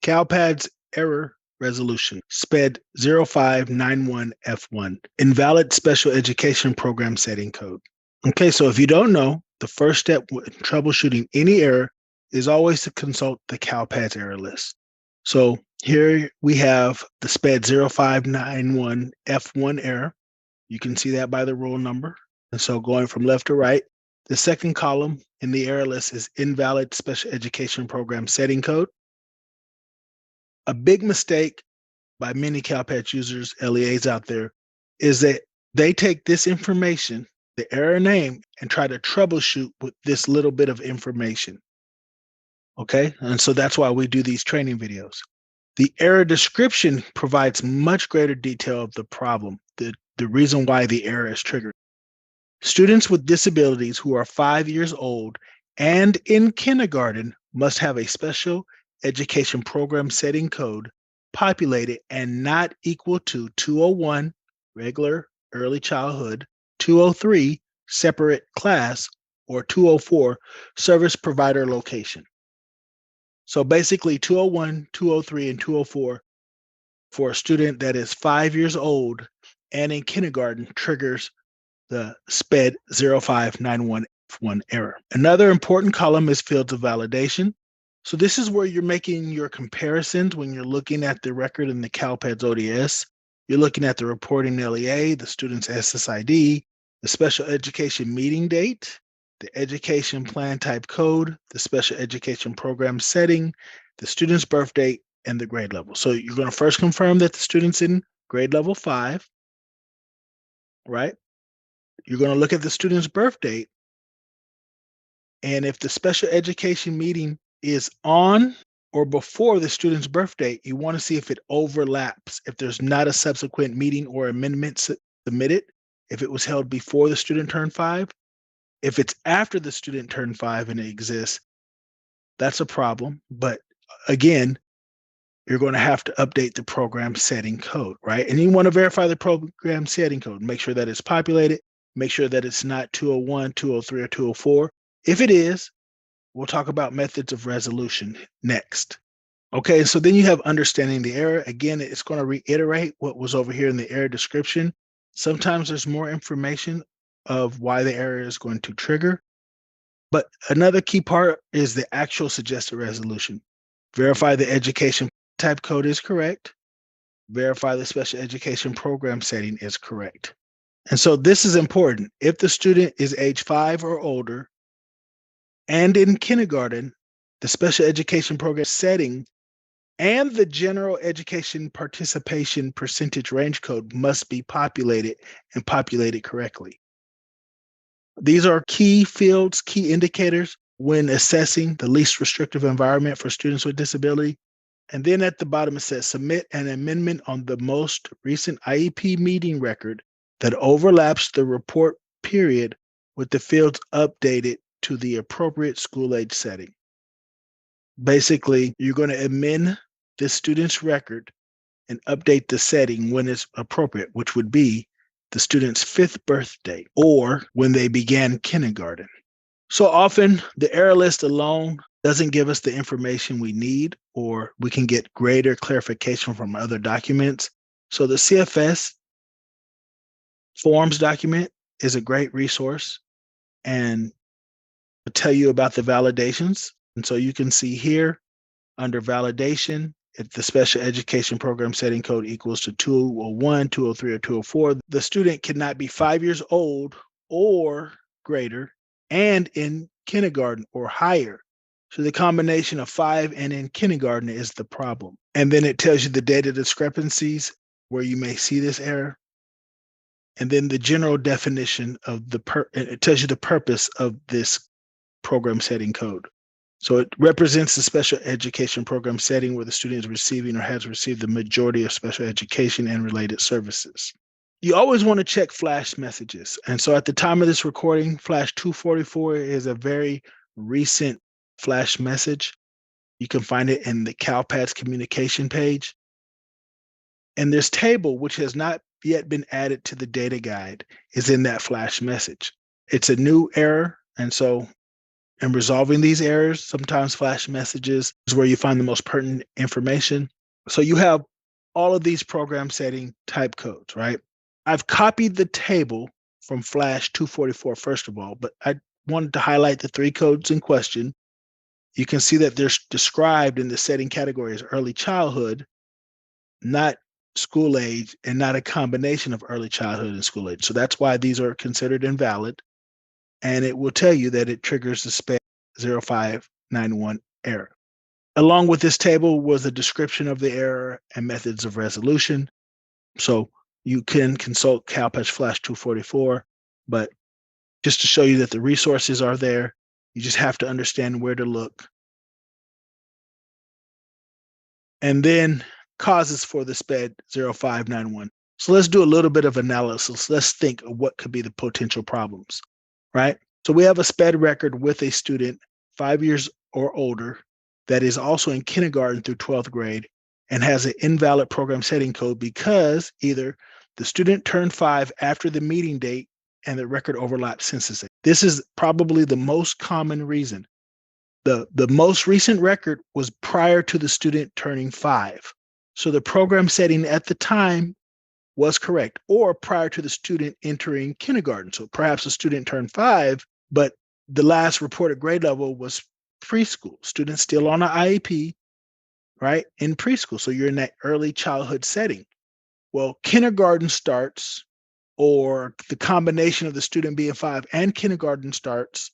CALPADS Error Resolution, SPED0591F1, Invalid Special Education Program Setting Code. Okay, so if you don't know, the first step in troubleshooting any error is always to consult the CALPADS error list. So here we have the SPED0591F1 error. You can see that by the rule number. And so going from left to right, the second column in the error list is Invalid Special Education Program Setting Code. A big mistake by many CALPADS users, LEAs out there, is that they take this information, the error name, and try to troubleshoot with this little bit of information. Okay, and so that's why we do these training videos. The error description provides much greater detail of the problem, the reason why the error is triggered. Students with disabilities who are 5 years old and in kindergarten must have a special education program setting code populated and not equal to 201, regular early childhood, 203, separate class, or 204, service provider location. So basically 201, 203, and 204 for a student that is 5 years old and in kindergarten triggers the SPED0591F1 error. Another important column is fields of validation. So this is where you're making your comparisons when you're looking at the record in the CALPADS ODS. You're looking at the reporting LEA, the student's SSID, the special education meeting date, the education plan type code, the special education program setting, the student's birth date, and the grade level. So you're going to first confirm that the student's in grade level 5, right? You're going to look at the student's birth date. And if the special education meeting is on or before the student's birth date, you want to see if it overlaps, if there's not a subsequent meeting or amendment submitted, if it was held before the student turned 5. If it's after the student turned 5 and it exists, that's a problem. But again, you're going to have to update the program setting code, right? And you want to verify the program setting code. Make sure that it's populated. Make sure that it's not 201, 203, or 204. If it is, we'll talk about methods of resolution next. Okay, so then you have understanding the error. Again, it's going to reiterate what was over here in the error description. Sometimes there's more information of why the error is going to trigger. But another key part is the actual suggested resolution. Verify the education type code is correct. Verify the special education program setting is correct. And so this is important. If the student is age 5 or older and in kindergarten, the special education program setting and the general education participation percentage range code must be populated and populated correctly. These are key fields, key indicators when assessing the least restrictive environment for students with disability. And then at the bottom, it says submit an amendment on the most recent IEP meeting record that overlaps the report period with the fields updated to the appropriate school age setting. Basically, you're going to amend the student's record and update the setting when it's appropriate, which would be the student's 5th birthday or when they began kindergarten. So often the error list alone doesn't give us the information we need, or we can get greater clarification from other documents. So the CFS Forms document is a great resource and will tell you about the validations. And so you can see here under validation, if the special education program setting code equals to 201, 203, or 204, the student cannot be 5 years old or greater and in kindergarten or higher. So the combination of 5 and in kindergarten is the problem. And then it tells you the data discrepancies where you may see this error. And then the general definition of it tells you the purpose of this program setting code. So it represents the special education program setting where the student is receiving or has received the majority of special education and related services. You always want to check flash messages. And so at the time of this recording, flash 244 is a very recent flash message. You can find it in the CALPADS communication page. And this table, which has not yet been added to the data guide, is in that flash message. It's a new error. And so and resolving these errors. Sometimes flash messages is where you find the most pertinent information. So you have all of these program setting type codes, right? I've copied the table from Flash 244, first of all, but I wanted to highlight the three codes in question. You can see that they're described in the setting category as early childhood, not school age, and not a combination of early childhood and school age. So that's why these are considered invalid. And it will tell you that it triggers the SPED0591 error. Along with this table was a description of the error and methods of resolution. So you can consult CALPADS Flash 244, but just to show you that the resources are there, you just have to understand where to look. And then causes for the SPED 0591. So let's do a little bit of analysis. Let's think of what could be the potential problems, right? So we have a SPED record with a student 5 years or older that is also in kindergarten through 12th grade and has an invalid program setting code because either the student turned 5 after the meeting date and the record overlaps census date. This is probably the most common reason. The most recent record was prior to the student turning 5. So the program setting at the time was correct, or prior to the student entering kindergarten. So perhaps the student turned 5, but the last reported grade level was preschool. Students still on an IEP, right? In preschool. So you're in that early childhood setting. Well, kindergarten starts, or the combination of the student being 5 and kindergarten starts.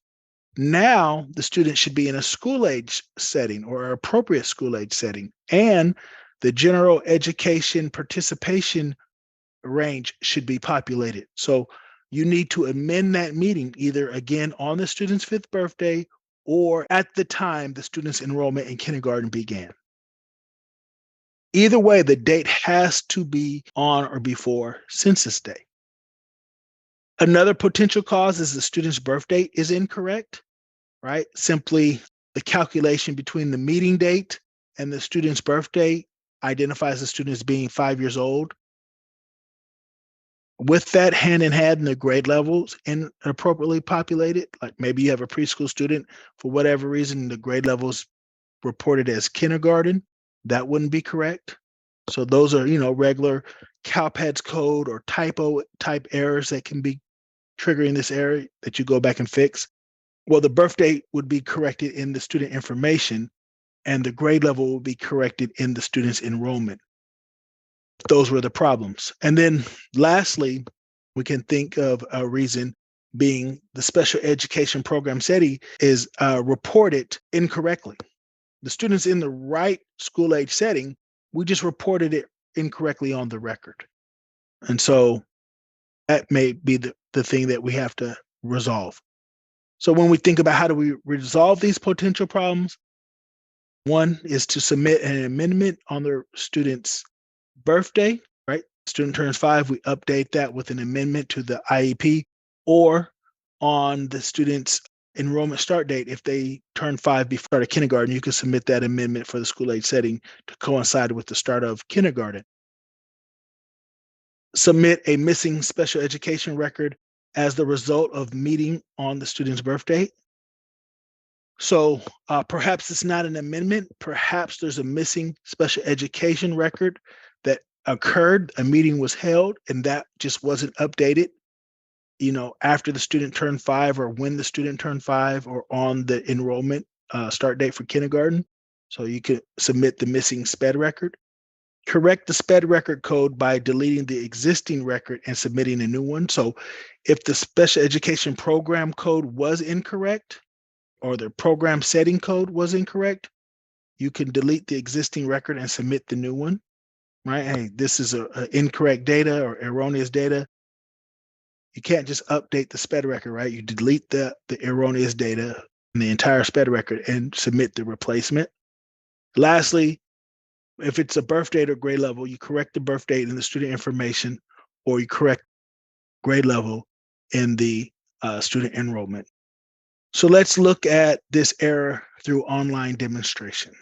Now the student should be in a school age setting or an appropriate school age setting. And the general education participation range should be populated. So you need to amend that meeting either again on the student's 5th birthday or at the time the student's enrollment in kindergarten began. Either way, the date has to be on or before census day. Another potential cause is the student's birth date is incorrect, right? Simply the calculation between the meeting date and the student's birthday identifies the student as being 5 years old. With that hand in hand, the grade levels inappropriately populated, like maybe you have a preschool student, for whatever reason, the grade levels reported as kindergarten, that wouldn't be correct. So those are, regular CALPADS code or typo type errors that can be triggering this error that you go back and fix. Well, the birth date would be corrected in the student information, and the grade level would be corrected in the student's enrollment. Those were the problems. And then lastly, we can think of a reason being the special education program setting is reported incorrectly. The student's in the right school age setting, we just reported it incorrectly on the record. And so that may be the thing that we have to resolve. So when we think about how do we resolve these potential problems, one is to submit an amendment on the student's birthday, right? Student turns 5, we update that with an amendment to the IEP, or on the student's enrollment start date. If they turn 5 before start of kindergarten, you can submit that amendment for the school age setting to coincide with the start of kindergarten. Submit a missing special education record as the result of meeting on the student's birthday. So perhaps it's not an amendment. Perhaps there's a missing special education record that occurred, a meeting was held, and that just wasn't updated, after the student turned 5 or when the student turned 5 or on the enrollment start date for kindergarten. So you can submit the missing SPED record. Correct the SPED record code by deleting the existing record and submitting a new one. So if the special education program code was incorrect or the program setting code was incorrect, you can delete the existing record and submit the new one, right? Hey, this is a incorrect data or erroneous data. You can't just update the SPED record, right? You delete the erroneous data and the entire SPED record and submit the replacement. Lastly, if it's a birth date or grade level, you correct the birth date in the student information, or you correct grade level in the student enrollment. So let's look at this error through online demonstration.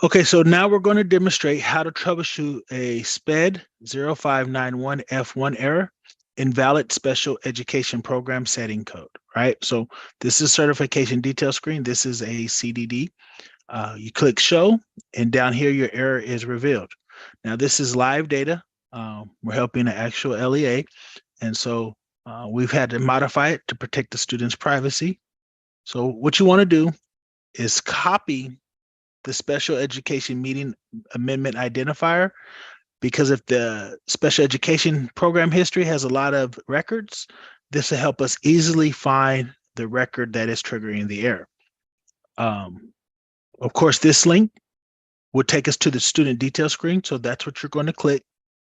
Okay, so now we're going to demonstrate how to troubleshoot a SPED0591F1 error. invalid special education program setting code, right? So this is certification detail screen. This is a CDD. You click show, and down here your error is revealed. Now this is live data. We're helping an actual LEA, and so we've had to modify it to protect the student's privacy. So what you want to do is copy the special education meeting amendment identifier, because if the special education program history has a lot of records, this will help us easily find the record that is triggering the error. Of course, this link would take us to the student detail screen. So that's what you're going to click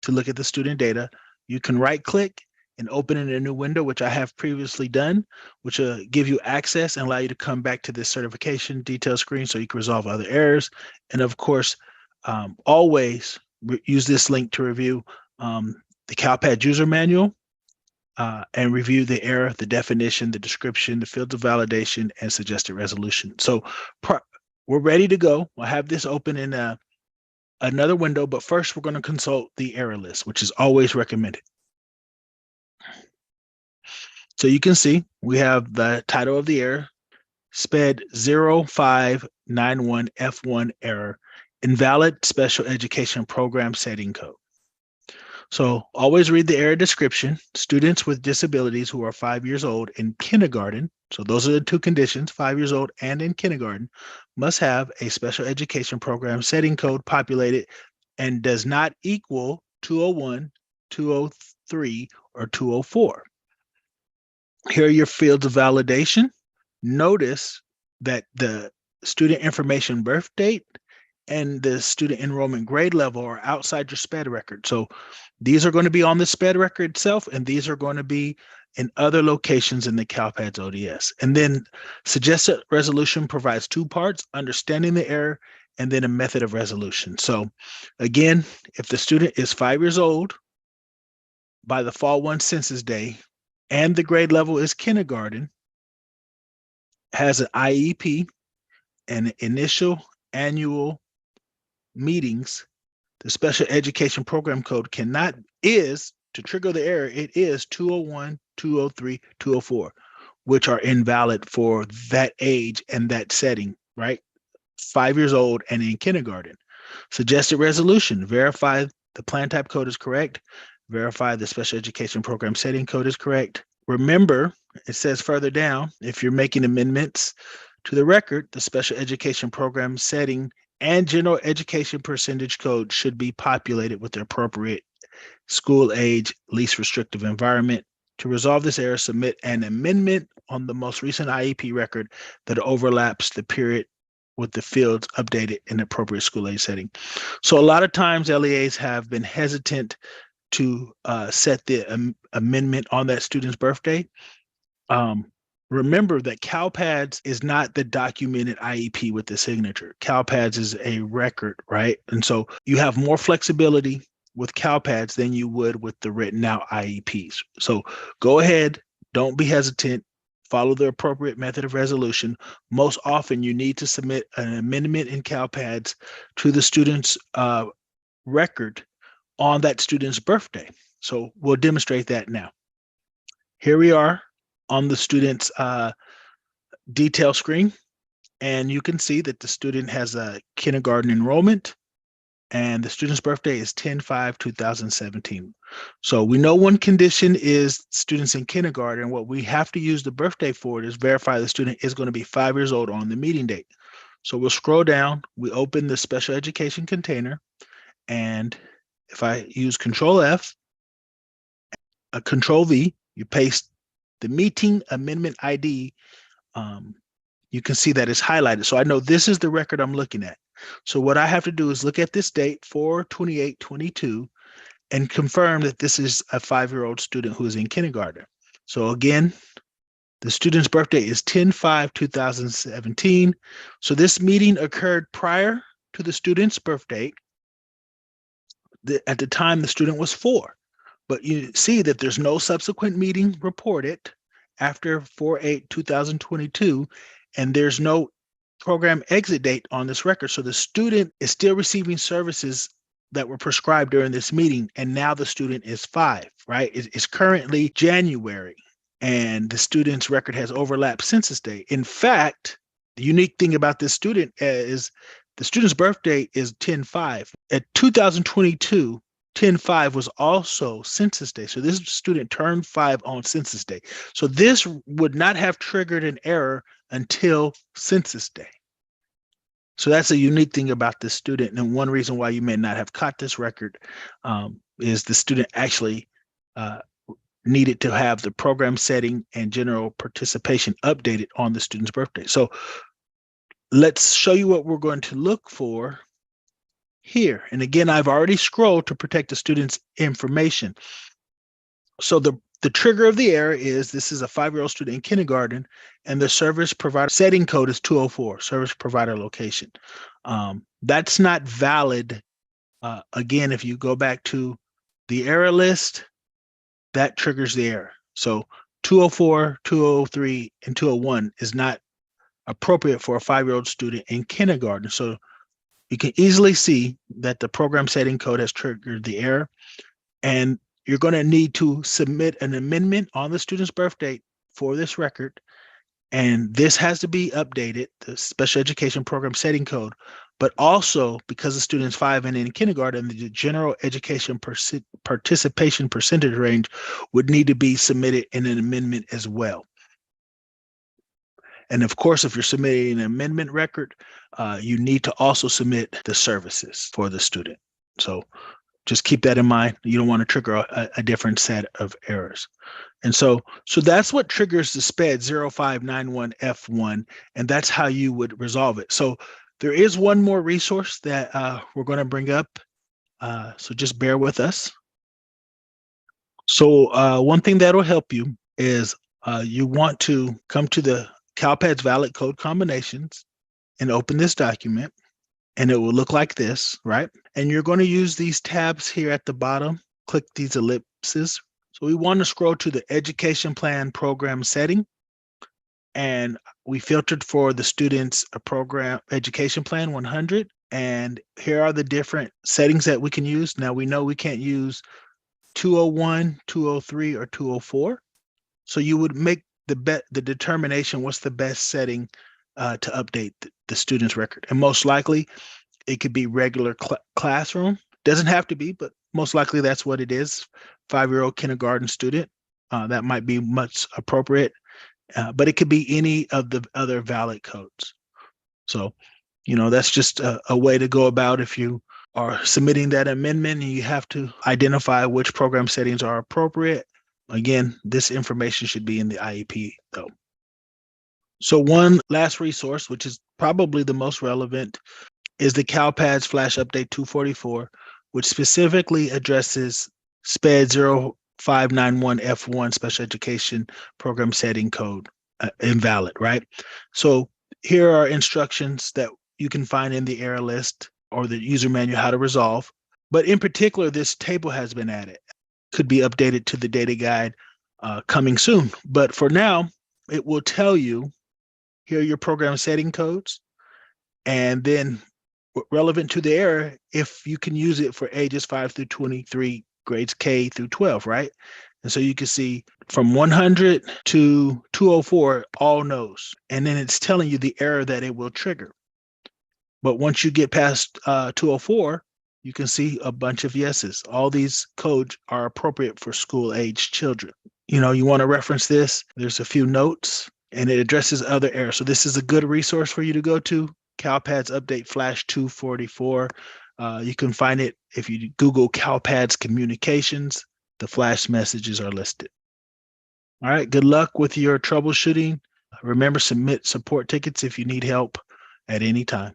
to look at the student data. You can right click and open in a new window, which I have previously done, which will give you access and allow you to come back to this certification detail screen so you can resolve other errors. And of course, always use this link to review the CALPADS user manual and review the error, the definition, the description, the fields of validation, and suggested resolution. So we're ready to go. We'll have this open in another window, but first we're going to consult the error list, which is always recommended. So you can see we have the title of the error, SPED0591F1 error, invalid special education program setting code. So always read the error description. Students with disabilities who are 5 years old in kindergarten, so those are the two conditions, 5 years old and in kindergarten, must have a special education program setting code populated and does not equal 201, 203, or 204. Here are your fields of validation. Notice that the student information birth date and the student enrollment grade level are outside your SPED record. So these are going to be on the SPED record itself, and these are going to be in other locations in the CALPADS ODS. And then suggested resolution provides two parts, understanding the error and then a method of resolution. So again, if the student is 5 years old by the Fall 1 Census Day, and the grade level is kindergarten, has an IEP and initial annual meetings, the special education program code is to trigger the error, it is 201, 203, 204, which are invalid for that age and that setting, right? 5 years old and in kindergarten. Suggested resolution, verify the plan type code is correct. Verify the special education program setting code is correct. Remember, it says further down, if you're making amendments to the record, the special education program setting and general education percentage code should be populated with the appropriate school age, least restrictive environment. To resolve this error, submit an amendment on the most recent IEP record that overlaps the period with the fields updated in the appropriate school age setting. So a lot of times LEAs have been hesitant to set the amendment on that student's birthday. Remember that CALPADS is not the documented IEP with the signature. CALPADS is a record, right? And so you have more flexibility with CALPADS than you would with the written out IEPs. So go ahead, don't be hesitant, follow the appropriate method of resolution. Most often you need to submit an amendment in CALPADS to the student's record on that student's birthday. So we'll demonstrate that now. Here we are on the student's detail screen, and you can see that the student has a kindergarten enrollment and the student's birthday is 10/5/2017. So we know one condition is students in kindergarten. What we have to use the birthday for is verify the student is going to be 5 years old on the meeting date. So we'll scroll down, we open the special education container, and if I use Control F, Control V, you paste the meeting amendment ID, you can see that it's highlighted. So I know this is the record I'm looking at. So what I have to do is look at this date, 4/28/22, and confirm that this is a 5-year-old student who is in kindergarten. So again, the student's birthday is 10/5/2017. So this meeting occurred prior to the student's birthday. At the time, the student was 4. But you see that there's no subsequent meeting reported after 4/8/2022, and there's no program exit date on this record. So the student is still receiving services that were prescribed during this meeting, and now the student is 5, right? It's currently January, and the student's record has overlapped census day. In fact, the unique thing about this student is the student's birthday is 10/5. At 2022, 10/5 was also census day. So this student turned 5 on census day. So this would not have triggered an error until census day. So that's a unique thing about this student. And one reason why you may not have caught this record is the student actually needed to have the program setting and general participation updated on the student's birthday. So let's show you what we're going to look for here. And again, I've already scrolled to protect the student's information. So the trigger of the error is this is a 5-year-old student in kindergarten, and the service provider setting code is 204, service provider location. That's not valid. Again, if you go back to the error list, that triggers the error. So 204, 203, and 201 is not appropriate for a 5-year-old student in kindergarten. So you can easily see that the program setting code has triggered the error, and you're going to need to submit an amendment on the student's birth date for this record. And this has to be updated, the special education program setting code, but also because the student's 5 and in kindergarten, the general education participation percentage range would need to be submitted in an amendment as well. And of course, if you're submitting an amendment record, you need to also submit the services for the student. So just keep that in mind. You don't want to trigger a different set of errors. And so that's what triggers the SPED0591F1, and that's how you would resolve it. So there is one more resource that we're going to bring up. So just bear with us. So one thing that will help you is you want to come to the CALPADS valid code combinations and open this document, and it will look like this, right? And you're going to use these tabs here at the bottom. Click these ellipses. So we want to scroll to the education plan program setting, and we filtered for the student's program education plan 100. And here are the different settings that we can use. Now we know we can't use 201, 203, or 204. So you would make the determination what's the best setting to update the student's record. And most likely it could be regular classroom. Doesn't have to be, but most likely that's what it is. 5-year-old kindergarten student. That might be much appropriate, but it could be any of the other valid codes. So, that's just a way to go about if you are submitting that amendment and you have to identify which program settings are appropriate. Again, this information should be in the IEP though. So one last resource, which is probably the most relevant, is the CALPADS Flash Update 244, which specifically addresses SPED0591F1 Special Education Program Setting Code, invalid, right? So here are instructions that you can find in the error list or the user manual how to resolve. But in particular, this table has been added. Could be updated to the data guide coming soon. But for now, it will tell you, here are your program setting codes, and then relevant to the error, if you can use it for ages 5 through 23, grades K through 12, right? And so you can see from 100 to 204, all no's. And then it's telling you the error that it will trigger. But once you get past 204, you can see a bunch of yeses. All these codes are appropriate for school-age children. You want to reference this. There's a few notes, and it addresses other errors. So this is a good resource for you to go to, CALPADS Update Flash 244. You can find it if you Google CALPADS Communications. The Flash messages are listed. All right, good luck with your troubleshooting. Remember, submit support tickets if you need help at any time.